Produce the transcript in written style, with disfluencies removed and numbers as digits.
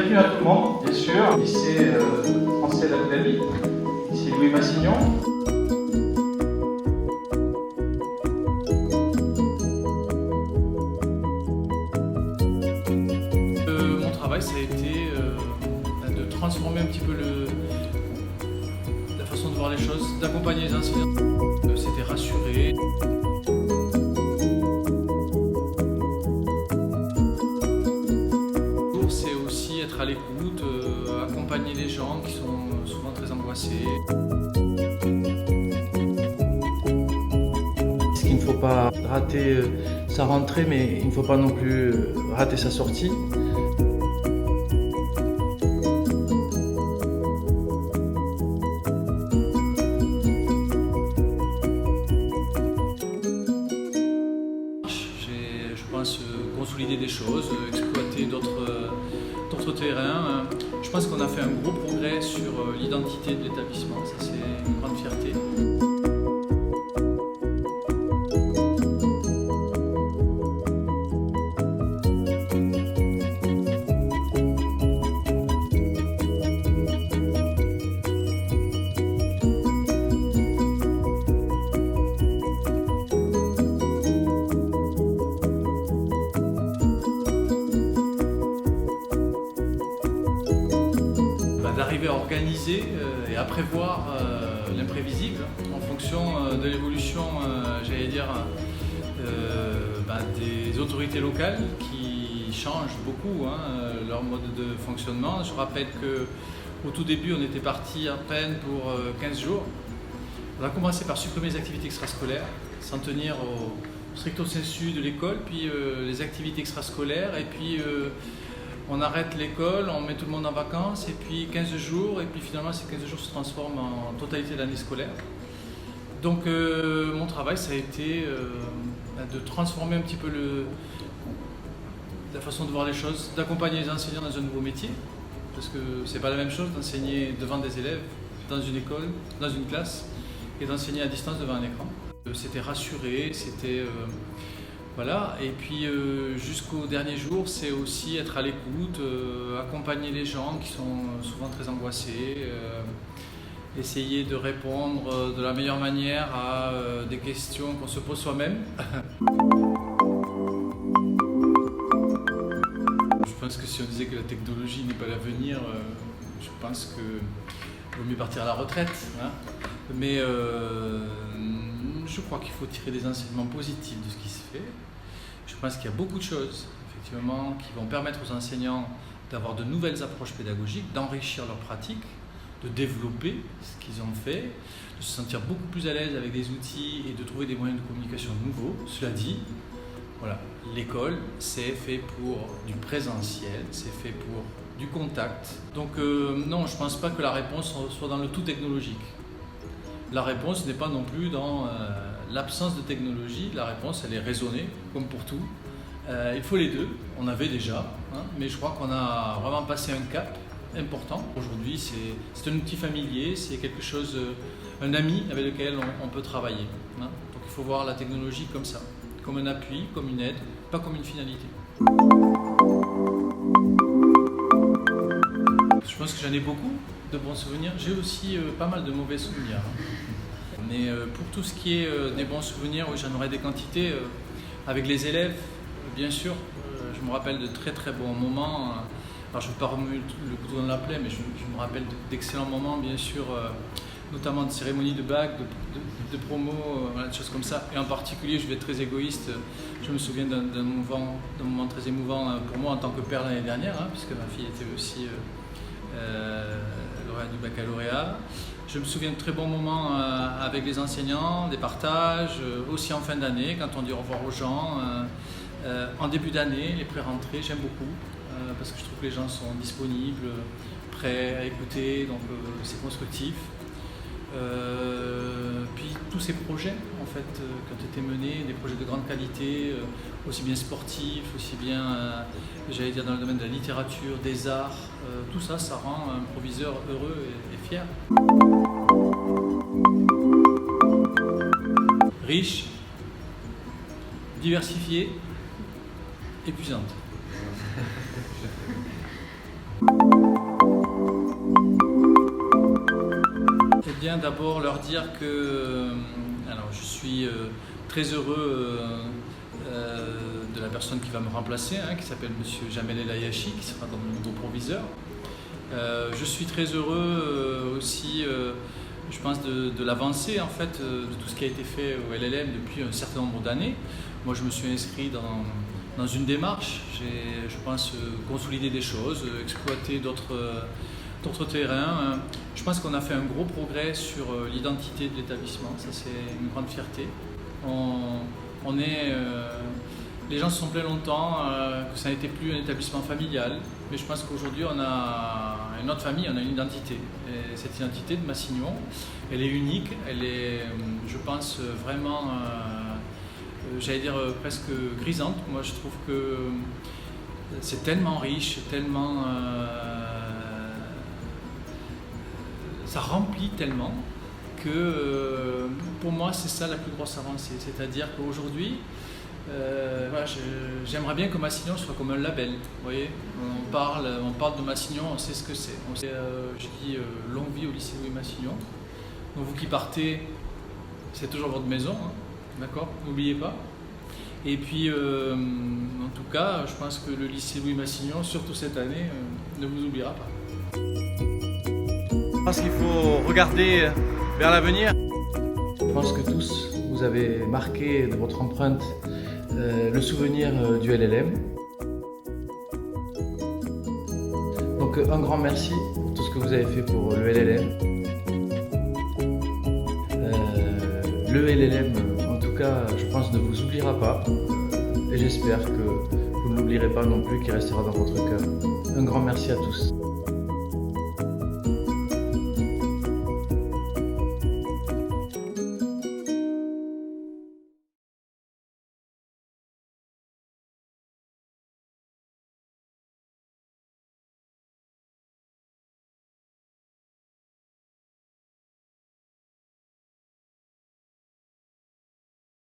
bienvenue à tout le monde, bien sûr. Lycée français d'Abu Dhabi, lycée Louis Massignon. Mon travail, ça a été de transformer un petit peu la façon de voir les choses, d'accompagner les enseignants. C'était rassurer. C'est aussi être à l'écoute, accompagner les gens qui sont souvent très angoissés. Il ne faut pas rater sa rentrée, mais il ne faut pas non plus rater sa sortie. J'ai, je pense, consolidé des choses, exploité d'autres terrains. Je pense qu'on a fait un gros progrès sur l'identité de l'établissement, ça c'est une grande fierté. D'arriver à organiser et à prévoir l'imprévisible en fonction de l'évolution, j'allais dire, des autorités locales qui changent beaucoup leur mode de fonctionnement. Je rappelle qu'au tout début, on était parti à peine pour 15 jours. On a commencé par supprimer les activités extrascolaires, s'en tenir au stricto sensu de l'école, puis les activités extrascolaires, et puis on arrête l'école, on met tout le monde en vacances, et puis 15 jours, et puis finalement ces 15 jours se transforment en totalité de l'année scolaire. Donc mon travail, ça a été de transformer un petit peu la façon de voir les choses, d'accompagner les enseignants dans un nouveau métier, parce que c'est pas la même chose d'enseigner devant des élèves, dans une école, dans une classe, et d'enseigner à distance devant un écran. C'était rassuré, c'était... Voilà, et puis jusqu'au dernier jour, c'est aussi être à l'écoute, accompagner les gens qui sont souvent très angoissés, essayer de répondre de la meilleure manière à des questions qu'on se pose soi-même. Je pense que si on disait que la technologie n'est pas l'avenir, je pense qu'il vaut mieux partir à la retraite. Mais je crois qu'il faut tirer des enseignements positifs de ce qui se fait. Je pense qu'il y a beaucoup de choses, effectivement, qui vont permettre aux enseignants d'avoir de nouvelles approches pédagogiques, d'enrichir leur pratique, de développer ce qu'ils ont fait, de se sentir beaucoup plus à l'aise avec des outils et de trouver des moyens de communication nouveaux. Cela dit, voilà, l'école, c'est fait pour du présentiel, c'est fait pour du contact. Donc non, je ne pense pas que la réponse soit dans le tout technologique. La réponse n'est pas non plus dans l'absence de technologie, la réponse elle est raisonnée, comme pour tout. Il faut les deux, on avait déjà, mais je crois qu'on a vraiment passé un cap important. Aujourd'hui c'est un outil familier, c'est quelque chose, un ami avec lequel on peut travailler. Donc il faut voir la technologie comme ça, comme un appui, comme une aide, pas comme une finalité. Je pense que j'en ai beaucoup de bons souvenirs, j'ai aussi pas mal de mauvais souvenirs. Mais pour tout ce qui est des bons souvenirs, oui, j'en aurai des quantités. Avec les élèves, bien sûr, je me rappelle de très très bons moments. Alors je ne veux pas remuer le couteau dans la plaie, mais je me rappelle d'excellents moments, bien sûr, notamment de cérémonies de bac, de promos, voilà, des choses comme ça. Et en particulier, je vais être très égoïste, je me souviens d'un moment très émouvant pour moi en tant que père l'année dernière, puisque ma fille était aussi lauréate du baccalauréat. Je me souviens de très bons moments avec les enseignants, des partages, aussi en fin d'année, quand on dit au revoir aux gens. En début d'année, les pré-rentrées, j'aime beaucoup, parce que je trouve que les gens sont disponibles, prêts à écouter, donc c'est constructif. Puis tous ces projets en fait, qui ont été menés, des projets de grande qualité, aussi bien sportifs, aussi bien, j'allais dire, dans le domaine de la littérature, des arts, tout ça, ça rend un proviseur heureux et fier. Riche, diversifiée, épuisante. Eh bien, d'abord leur dire que alors, je suis très heureux de la personne qui va me remplacer, qui s'appelle M. Jamel El Ayachi, qui sera dans le nouveau proviseur. Je suis très heureux aussi, je pense, de l'avancée en fait, de tout ce qui a été fait au LLM depuis un certain nombre d'années. Moi, je me suis inscrit dans une démarche. J'ai, je pense, consolidé des choses, exploité d'autres terrains. Je pense qu'on a fait un gros progrès sur l'identité de l'établissement. Ça, c'est une grande fierté. Les gens se sont plaints longtemps que ça n'était plus un établissement familial, mais je pense qu'aujourd'hui on a une autre famille, on a une identité. Et cette identité de Massignon, elle est unique, elle est, je pense, vraiment, j'allais dire presque grisante. Moi je trouve que c'est tellement riche, tellement, ça remplit tellement que pour moi c'est ça la plus grosse avancée. C'est-à-dire qu'aujourd'hui, voilà, j'aimerais bien que Massignon soit comme un label. Vous voyez, on parle de Massignon, on sait ce que c'est. Je dis longue vie au lycée Louis Massignon. Donc vous qui partez, c'est toujours votre maison, d'accord? N'oubliez pas. Et puis, en tout cas, je pense que le lycée Louis Massignon, surtout cette année, ne vous oubliera pas. Je pense qu'il faut regarder vers l'avenir. Je pense que tous, vous avez marqué de votre empreinte le souvenir du LLM. Donc un grand merci pour tout ce que vous avez fait pour le LLM. Le LLM, en tout cas, je pense, ne vous oubliera pas. Et j'espère que vous ne l'oublierez pas non plus, qu'il restera dans votre cœur. Un grand merci à tous.